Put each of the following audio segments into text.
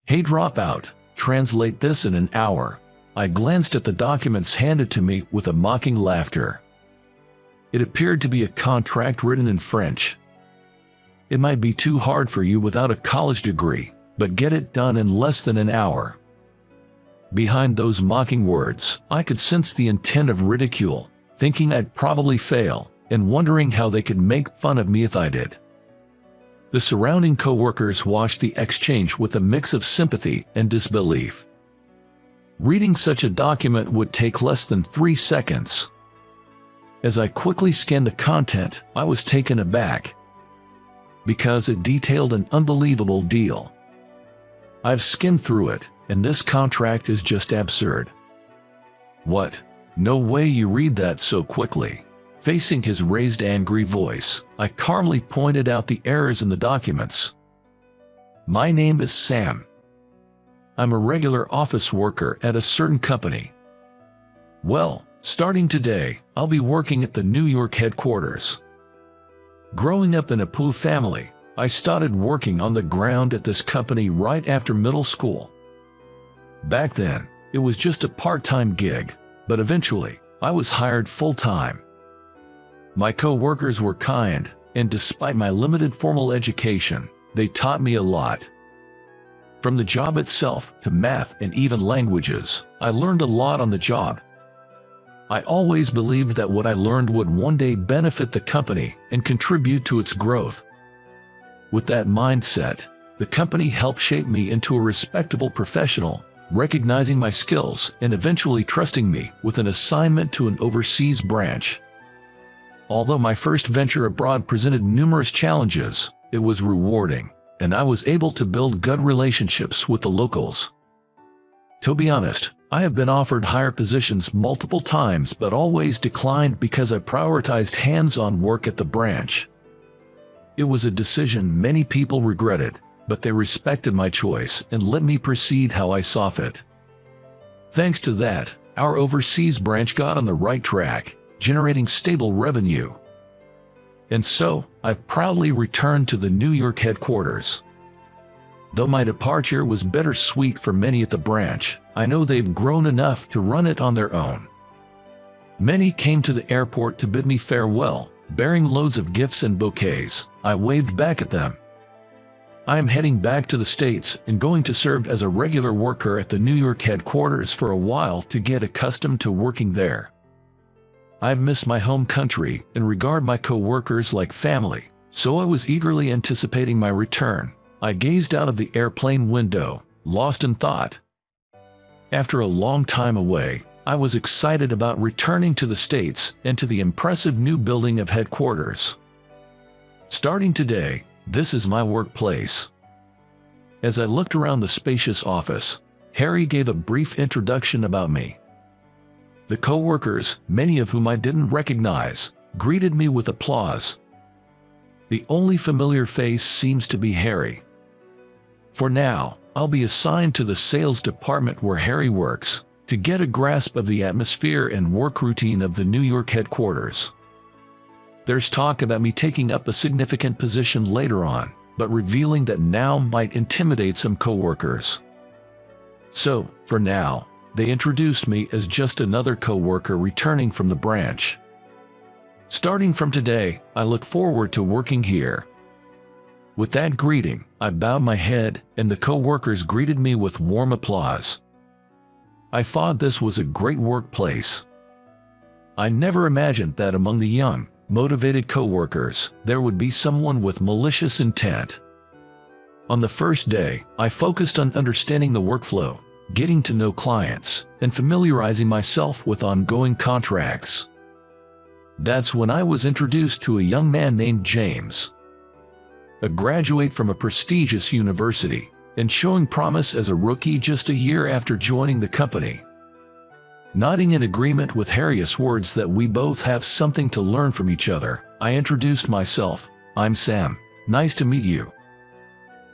Hey dropout, translate this in an hour. I glanced at the documents handed to me with a mocking laughter. It appeared to be a contract written in French. It might be too hard for you without a college degree, but get it done in less than an hour. Behind those mocking words, I could sense the intent of ridicule, thinking I'd probably fail, and wondering how they could make fun of me if I did. The surrounding coworkers watched the exchange with a mix of sympathy and disbelief. Reading such a document would take less than 3 seconds. As I quickly scanned the content, I was taken aback, because it detailed an unbelievable deal. I've skimmed through it, and this contract is just absurd. What? No way you read that so quickly. Facing his raised angry voice, I calmly pointed out the errors in the documents. My name is Sam. I'm a regular office worker at a certain company. Well, starting today, I'll be working at the New York headquarters. Growing up in a poor family, I started working on the ground at this company right after middle school. Back then, it was just a part-time gig, but eventually, I was hired full-time. My co-workers were kind, and despite my limited formal education, they taught me a lot. From the job itself to math and even languages, I learned a lot on the job. I always believed that what I learned would one day benefit the company and contribute to its growth. With that mindset, the company helped shape me into a respectable professional, recognizing my skills and eventually trusting me with an assignment to an overseas branch. Although my first venture abroad presented numerous challenges, it was rewarding, and I was able to build good relationships with the locals. To be honest, I have been offered higher positions multiple times but always declined because I prioritized hands-on work at the branch. It was a decision many people regretted, but they respected my choice and let me proceed how I saw fit. Thanks to that, our overseas branch got on the right track, generating stable revenue. And so, I've proudly returned to the New York headquarters. Though my departure was bittersweet for many at the branch, I know they've grown enough to run it on their own. Many came to the airport to bid me farewell, bearing loads of gifts and bouquets. I waved back at them. I am heading back to the States and going to serve as a regular worker at the New York headquarters for a while to get accustomed to working there. I've missed my home country and regard my co-workers like family, so I was eagerly anticipating my return. I gazed out of the airplane window, lost in thought. After a long time away, I was excited about returning to the States and to the impressive new building of headquarters. Starting today, this is my workplace. As I looked around the spacious office, Harry gave a brief introduction about me. The co-workers, many of whom I didn't recognize, greeted me with applause. The only familiar face seems to be Harry. For now, I'll be assigned to the sales department where Harry works, to get a grasp of the atmosphere and work routine of the New York headquarters. There's talk about me taking up a significant position later on, but revealing that now might intimidate some co-workers. So, for now, they introduced me as just another co-worker returning from the branch. Starting from today, I look forward to working here. With that greeting, I bowed my head, and the co-workers greeted me with warm applause. I thought this was a great workplace. I never imagined that among the young, motivated co-workers, there would be someone with malicious intent. On the first day, I focused on understanding the workflow, getting to know clients, and familiarizing myself with ongoing contracts. That's when I was introduced to a young man named James, a graduate from a prestigious university, and showing promise as a rookie just a year after joining the company. Nodding in agreement with Harry's words that we both have something to learn from each other, I introduced myself. I'm Sam. Nice to meet you.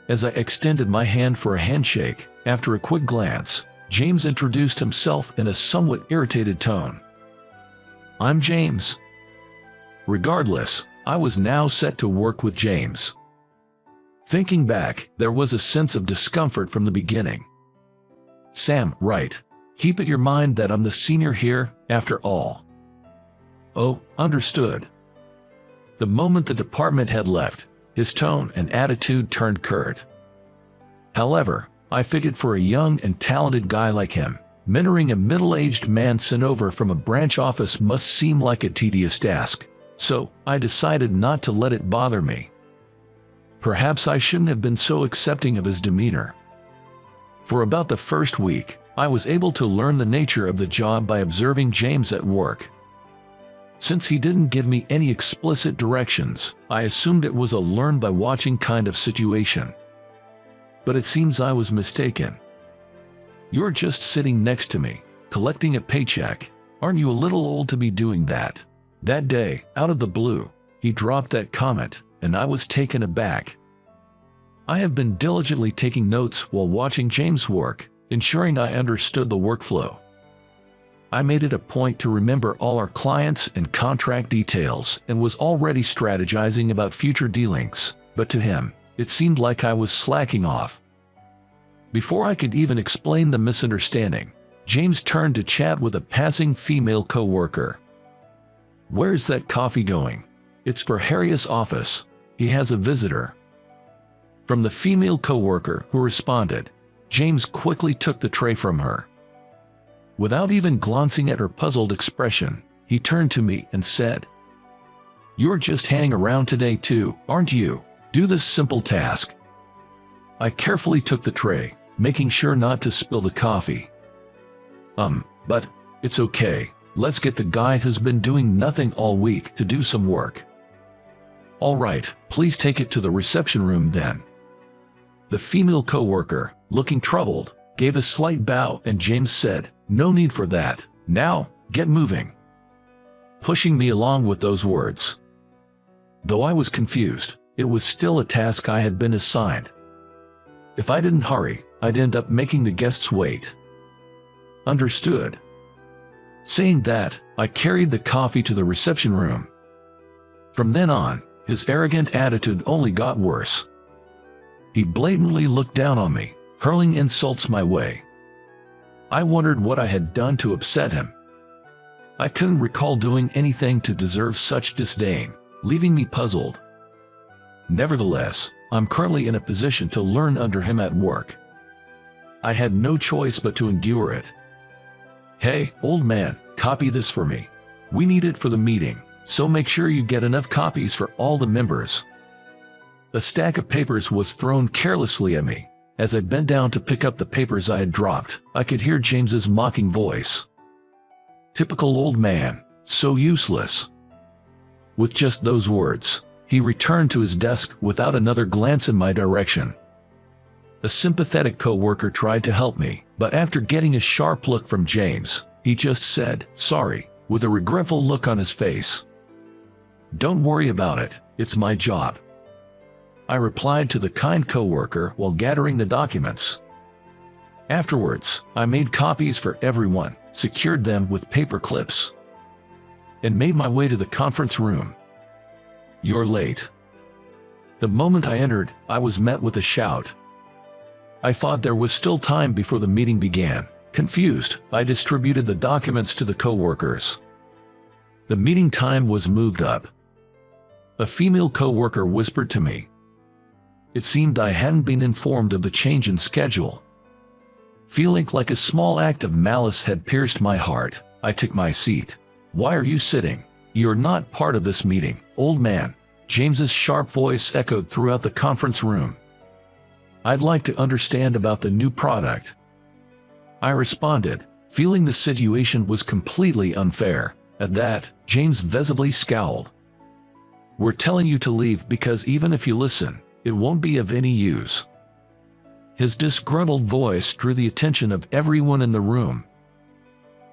As I extended my hand for a handshake, after a quick glance, James introduced himself in a somewhat irritated tone. I'm James. Regardless, I was now set to work with James. Thinking back, there was a sense of discomfort from the beginning. Sam, right. Keep it in your mind that I'm the senior here, after all. Oh, understood. The moment the department had left, his tone and attitude turned curt. However, I figured for a young and talented guy like him, mentoring a middle-aged man sent over from a branch office must seem like a tedious task, so I decided not to let it bother me. Perhaps I shouldn't have been so accepting of his demeanor. For about the first week, I was able to learn the nature of the job by observing James at work. Since he didn't give me any explicit directions, I assumed it was a learn-by-watching kind of situation. But it seems I was mistaken. You're just sitting next to me, collecting a paycheck. Aren't you a little old to be doing that? That day, out of the blue, he dropped that comment, and I was taken aback. I have been diligently taking notes while watching James work, ensuring I understood the workflow. I made it a point to remember all our clients and contract details and was already strategizing about future dealings, but to him, it seemed like I was slacking off. Before I could even explain the misunderstanding, James turned to chat with a passing female coworker. "Where's that coffee going?" "It's for Harriet's office. He has a visitor." From the female coworker who responded, James quickly took the tray from her. Without even glancing at her puzzled expression, he turned to me and said, "You're just hanging around today too, aren't you? Do this simple task." I carefully took the tray, making sure not to spill the coffee. But it's okay. Let's get the guy who's been doing nothing all week to do some work." "All right, please take it to the reception room then." The female coworker, looking troubled, gave a slight bow and James said, "No need for that. Now, get moving," pushing me along with those words. Though I was confused, it was still a task I had been assigned. If I didn't hurry, I'd end up making the guests wait. Understood. Saying that, I carried the coffee to the reception room. From then on, his arrogant attitude only got worse. He blatantly looked down on me, hurling insults my way. I wondered what I had done to upset him. I couldn't recall doing anything to deserve such disdain, leaving me puzzled. Nevertheless, I'm currently in a position to learn under him at work. I had no choice but to endure it. "Hey, old man, copy this for me. We need it for the meeting, so make sure you get enough copies for all the members." A stack of papers was thrown carelessly at me. As I bent down to pick up the papers I had dropped, I could hear James's mocking voice. Typical old man, so useless. With just those words, he returned to his desk without another glance in my direction. A sympathetic coworker tried to help me, but after getting a sharp look from James, he just said, "Sorry," with a regretful look on his face. "Don't worry about it, it's my job," I replied to the kind coworker while gathering the documents. Afterwards, I made copies for everyone, secured them with paper clips, and made my way to the conference room. "You're late." The moment I entered, I was met with a shout. I thought there was still time before the meeting began. Confused, I distributed the documents to the coworkers. The meeting time was moved up. A female coworker whispered to me. It seemed I hadn't been informed of the change in schedule. Feeling like a small act of malice had pierced my heart, I took my seat. "Why are you sitting? You're not part of this meeting, old man," James's sharp voice echoed throughout the conference room. "I'd like to understand about the new product," I responded, feeling the situation was completely unfair. At that, James visibly scowled. "We're telling you to leave because even if you listen, it won't be of any use." His disgruntled voice drew the attention of everyone in the room.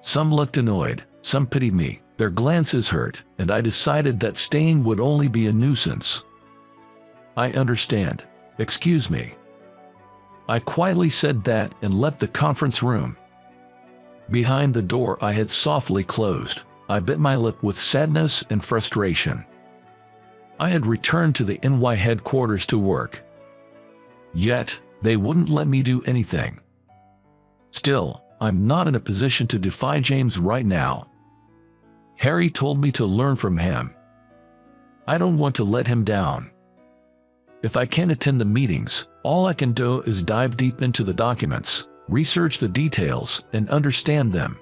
Some looked annoyed, some pitied me, their glances hurt, and I decided that staying would only be a nuisance. "I understand. Excuse me." I quietly said that and left the conference room. Behind the door I had softly closed, I bit my lip with sadness and frustration. I had returned to the NY headquarters to work. Yet, they wouldn't let me do anything. Still, I'm not in a position to defy James right now. Harry told me to learn from him. I don't want to let him down. If I can't attend the meetings, all I can do is dive deep into the documents, research the details, and understand them.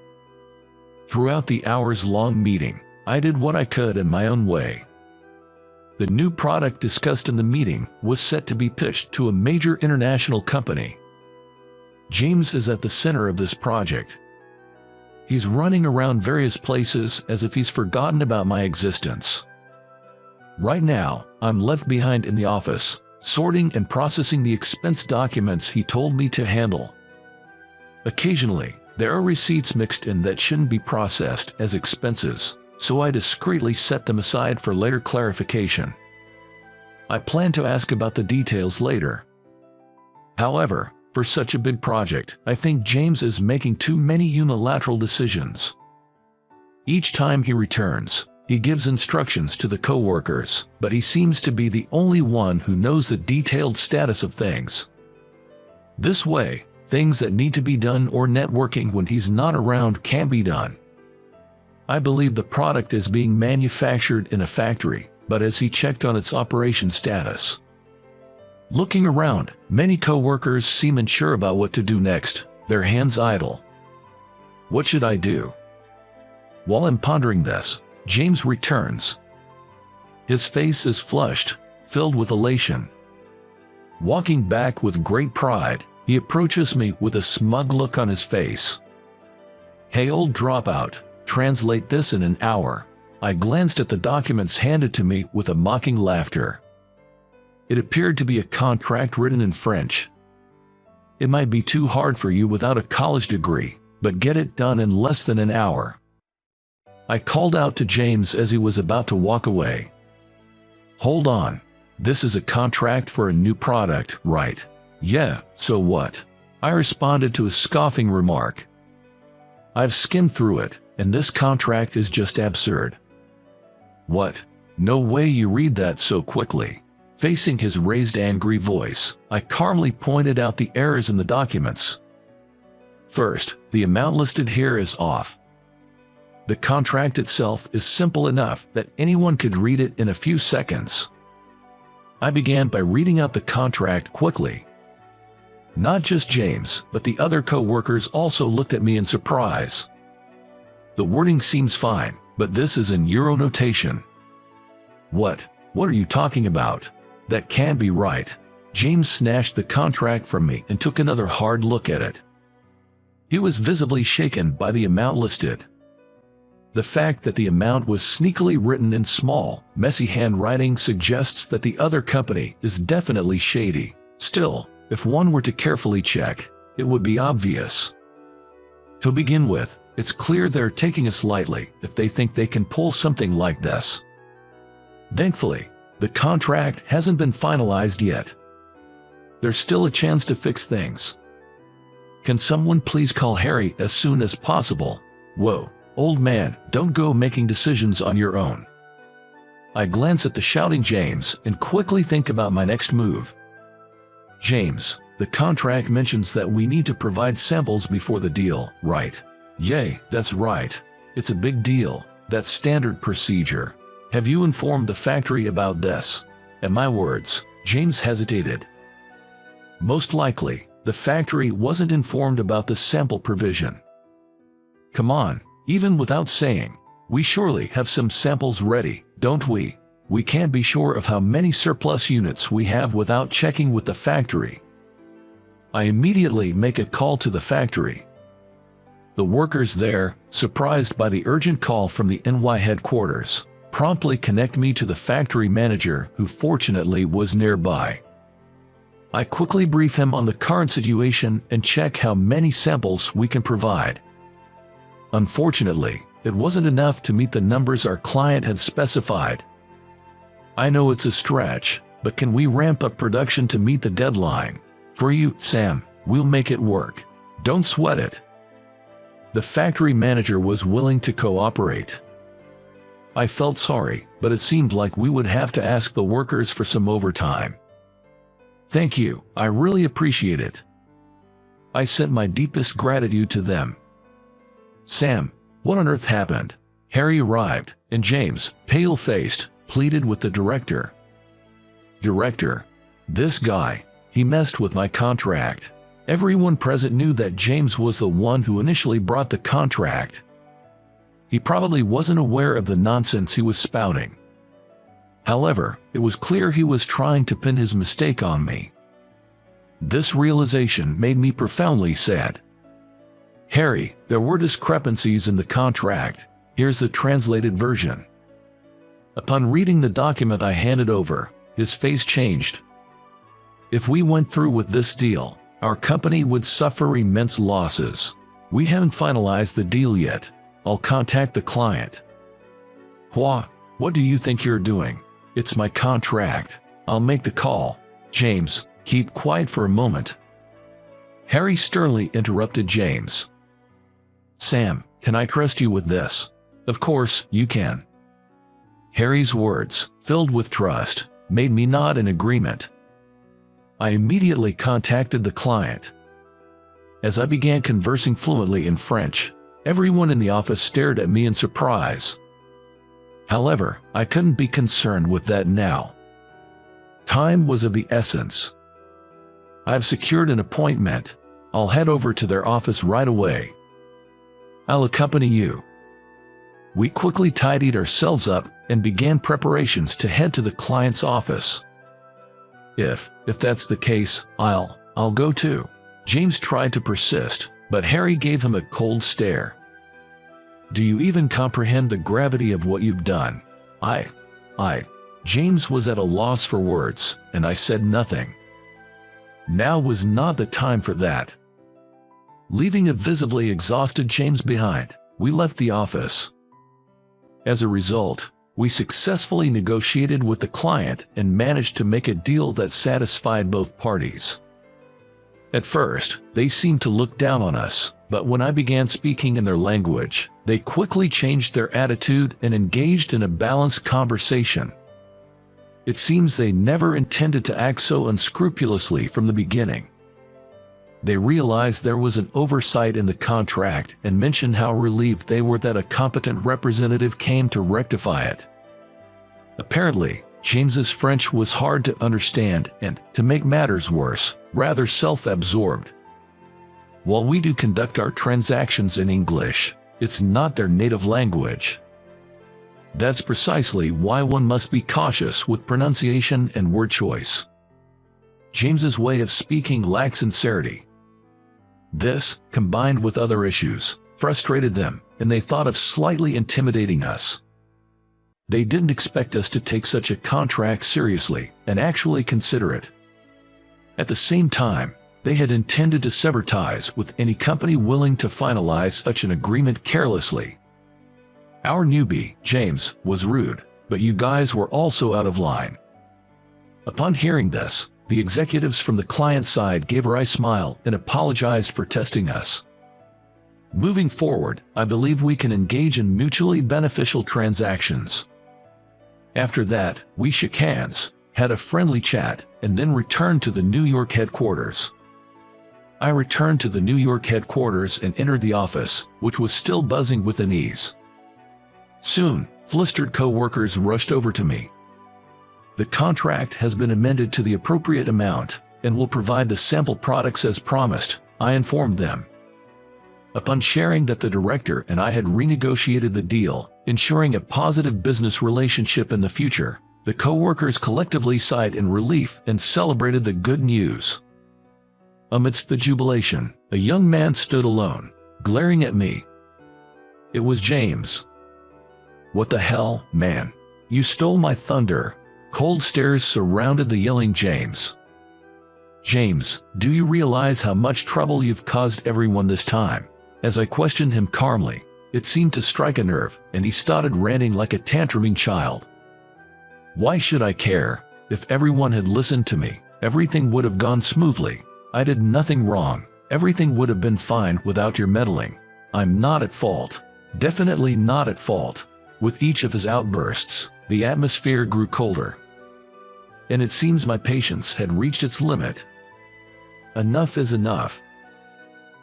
Throughout the hours-long meeting, I did what I could in my own way. The new product discussed in the meeting was set to be pitched to a major international company. James is at the center of this project. He's running around various places as if he's forgotten about my existence. Right now, I'm left behind in the office, sorting and processing the expense documents he told me to handle. Occasionally, there are receipts mixed in that shouldn't be processed as expenses, so I discreetly set them aside for later clarification. I plan to ask about the details later. However, for such a big project, I think James is making too many unilateral decisions. Each time he returns, he gives instructions to the coworkers, but he seems to be the only one who knows the detailed status of things. This way, things that need to be done or networking when he's not around can be done. I believe the product is being manufactured in a factory, but has he checked on its operation status? Looking around, many coworkers seem unsure about what to do next, their hands idle. What should I do? While I'm pondering this, James returns. His face is flushed, filled with elation. Walking back with great pride, he approaches me with a smug look on his face. "Hey, old dropout, translate this in an hour." I glanced at the documents handed to me with a mocking laughter. It appeared to be a contract written in French. "It might be too hard for you without a college degree, but get it done in less than an hour." I called out to James as he was about to walk away. "Hold on. This is a contract for a new product, right?" "Yeah, so what?" I responded to his scoffing remark. "I've skimmed through it, and this contract is just absurd." "What? No way you read that so quickly." Facing his raised angry voice, I calmly pointed out the errors in the documents. First, the amount listed here is off. The contract itself is simple enough that anyone could read it in a few seconds. I began by reading out the contract quickly. Not just James, but the other co-workers also looked at me in surprise. The wording seems fine, but this is in Euro notation. What are you talking about? That can't be right." James snatched the contract from me and took another hard look at it. He was visibly shaken by the amount listed. The fact that the amount was sneakily written in small, messy handwriting suggests that the other company is definitely shady. Still, if one were to carefully check, it would be obvious. To begin with, it's clear they're taking us lightly if they think they can pull something like this. Thankfully, the contract hasn't been finalized yet. There's still a chance to fix things. Can someone please call Harry as soon as possible? Whoa, old man, don't go making decisions on your own. I glance at the shouting James and quickly think about my next move. "James, the contract mentions that we need to provide samples before the deal, right?" "Yay, that's right. It's a big deal. That's standard procedure. Have you informed the factory about this?" At my words, James hesitated. Most likely, the factory wasn't informed about the sample provision. "Come on, even without saying, we surely have some samples ready, don't we? We can't be sure of how many surplus units we have without checking with the factory." I immediately make a call to the factory. The workers there, surprised by the urgent call from the NY headquarters, promptly connect me to the factory manager, who fortunately was nearby. I quickly brief him on the current situation and check how many samples we can provide. Unfortunately, it wasn't enough to meet the numbers our client had specified. "I know it's a stretch, but can we ramp up production to meet the deadline? For you, Sam, we'll make it work. Don't sweat it." The factory manager was willing to cooperate. I felt sorry, but it seemed like we would have to ask the workers for some overtime. Thank you, I really appreciate it. I sent my deepest gratitude to them. Sam, what on earth happened? Harry arrived, and James, pale-faced, pleaded with the director. Director, this guy, he messed with my contract. Everyone present knew that James was the one who initially brought the contract. He probably wasn't aware of the nonsense he was spouting. However, it was clear he was trying to pin his mistake on me. This realization made me profoundly sad. Harry, there were discrepancies in the contract. Here's the translated version. Upon reading the document I handed over, his face changed. If we went through with this deal, our company would suffer immense losses. We haven't finalized the deal yet. I'll contact the client. What do you think you're doing? It's my contract. I'll make the call. James, keep quiet for a moment. Harry sternly interrupted James. Sam, can I trust you with this? Of course, you can. Harry's words, filled with trust, made me nod in agreement. I immediately contacted the client. As I began conversing fluently in French, everyone in the office stared at me in surprise. However, I couldn't be concerned with that now. Time was of the essence. I've secured an appointment. I'll head over to their office right away. I'll accompany you. We quickly tidied ourselves up and began preparations to head to the client's office. If that's the case, I'll go too. James tried to persist, but Harry gave him a cold stare. Do you even comprehend the gravity of what you've done? James was at a loss for words, and I said nothing. Now was not the time for that. Leaving a visibly exhausted James behind, we left the office. As a result, we successfully negotiated with the client and managed to make a deal that satisfied both parties. At first, they seemed to look down on us, but when I began speaking in their language, they quickly changed their attitude and engaged in a balanced conversation. It seems they never intended to act so unscrupulously from the beginning. They realized there was an oversight in the contract and mentioned how relieved they were that a competent representative came to rectify it. Apparently, James's French was hard to understand and, to make matters worse, rather self-absorbed. While we do conduct our transactions in English, it's not their native language. That's precisely why one must be cautious with pronunciation and word choice. James's way of speaking lacked sincerity. This, combined with other issues, frustrated them, and they thought of slightly intimidating us. They didn't expect us to take such a contract seriously and actually consider it. At the same time, they had intended to sever ties with any company willing to finalize such an agreement carelessly. Our newbie, James, was rude, but you guys were also out of line. Upon hearing this, the executives from the client side gave a wry smile and apologized for testing us. Moving forward, I believe we can engage in mutually beneficial transactions. After that, we shook hands, had a friendly chat, and then returned to the New York headquarters. I returned to the New York headquarters and entered the office, which was still buzzing with unease. Soon, flustered co-workers rushed over to me. The contract has been amended to the appropriate amount and will provide the sample products as promised, I informed them. Upon sharing that the director and I had renegotiated the deal, ensuring a positive business relationship in the future, the co-workers collectively sighed in relief and celebrated the good news. Amidst the jubilation, a young man stood alone, glaring at me. It was James. What the hell, man? You stole my thunder. Cold stares surrounded the yelling James. James, do you realize how much trouble you've caused everyone this time? As I questioned him calmly, it seemed to strike a nerve, and he started ranting like a tantruming child. Why should I care? If everyone had listened to me, everything would have gone smoothly. I did nothing wrong. Everything would have been fine without your meddling. I'm not at fault. Definitely not at fault. With each of his outbursts, the atmosphere grew colder. and it seems my patience had reached its limit. Enough is enough.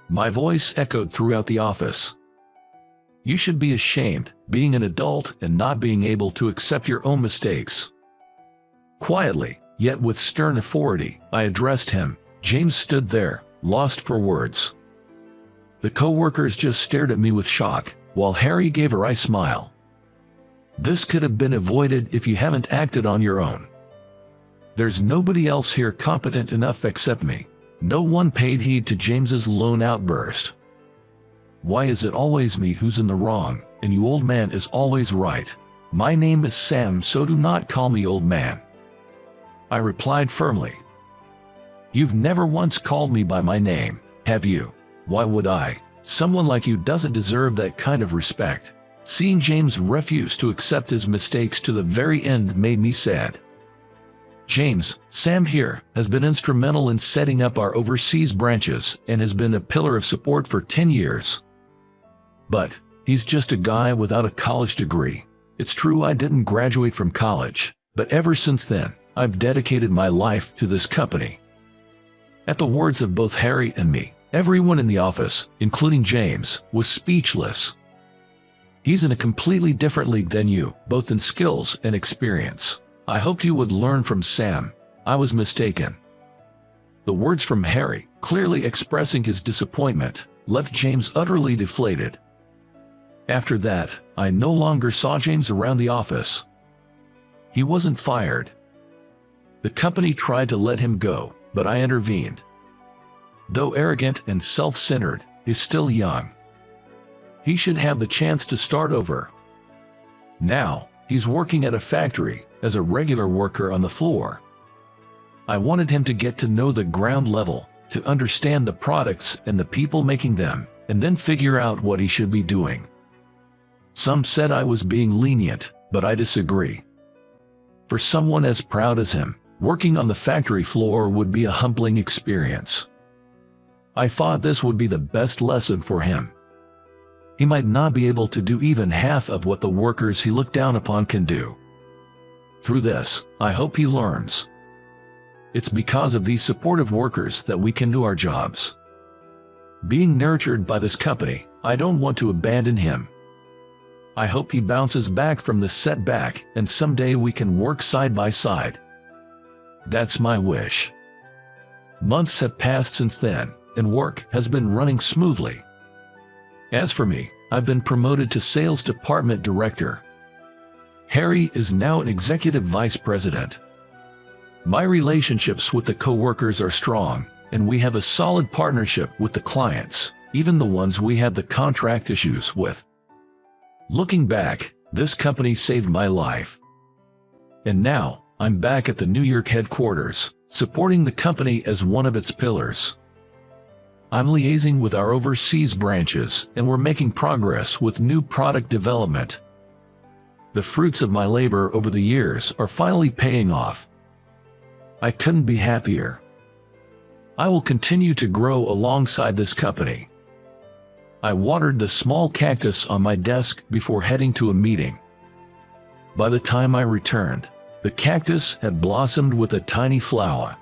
My voice echoed throughout the office. You should be ashamed, being an adult and not being able to accept your own mistakes. Quietly, yet with stern authority, I addressed him. James stood there, lost for words. The coworkers just stared at me with shock, while Harry gave a wry smile. This could have been avoided if you haven't acted on your own. There's nobody else here competent enough except me. No one paid heed to James's lone outburst. Why is it always me who's in the wrong, and you old man is always right? My name is Sam, so do not call me old man. I replied firmly. You've never once called me by my name, have you? Why would I? Someone like you doesn't deserve that kind of respect. Seeing James refuse to accept his mistakes to the very end made me sad. James, Sam here, has been instrumental in setting up our overseas branches and has been a pillar of support for 10 years. But he's just a guy without a college degree. It's true I didn't graduate from college, but ever since then, I've dedicated my life to this company. At the words of both Harry and me, everyone in the office, including James, was speechless. He's in a completely different league than you, both in skills and experience. I hoped you would learn from Sam. I was mistaken. The words from Harry, clearly expressing his disappointment, left James utterly deflated. After that, I no longer saw James around the office. He wasn't fired. The company tried to let him go, but I intervened. Though arrogant and self-centered, he's still young. He should have the chance to start over. Now, he's working at a factory as a regular worker on the floor. I wanted him to get to know the ground level, to understand the products and the people making them, and then figure out what he should be doing. Some said I was being lenient, but I disagree. For someone as proud as him, working on the factory floor would be a humbling experience. I thought this would be the best lesson for him. He might not be able to do even half of what the workers he looked down upon can do. Through this, I hope he learns. It's because of these supportive workers that we can do our jobs. Being nurtured by this company, I don't want to abandon him. I hope he bounces back from this setback and someday we can work side by side. That's my wish. Months have passed since then, and work has been running smoothly. As for me, I've been promoted to Sales Department Director. Harry is now an Executive Vice President. My relationships with the coworkers are strong, and we have a solid partnership with the clients, even the ones we had the contract issues with. Looking back, this company saved my life. And now, I'm back at the New York headquarters, supporting the company as one of its pillars. I'm liaising with our overseas branches, and we're making progress with new product development. The fruits of my labor over the years are finally paying off. I couldn't be happier. I will continue to grow alongside this company. I watered the small cactus on my desk before heading to a meeting. By the time I returned, the cactus had blossomed with a tiny flower.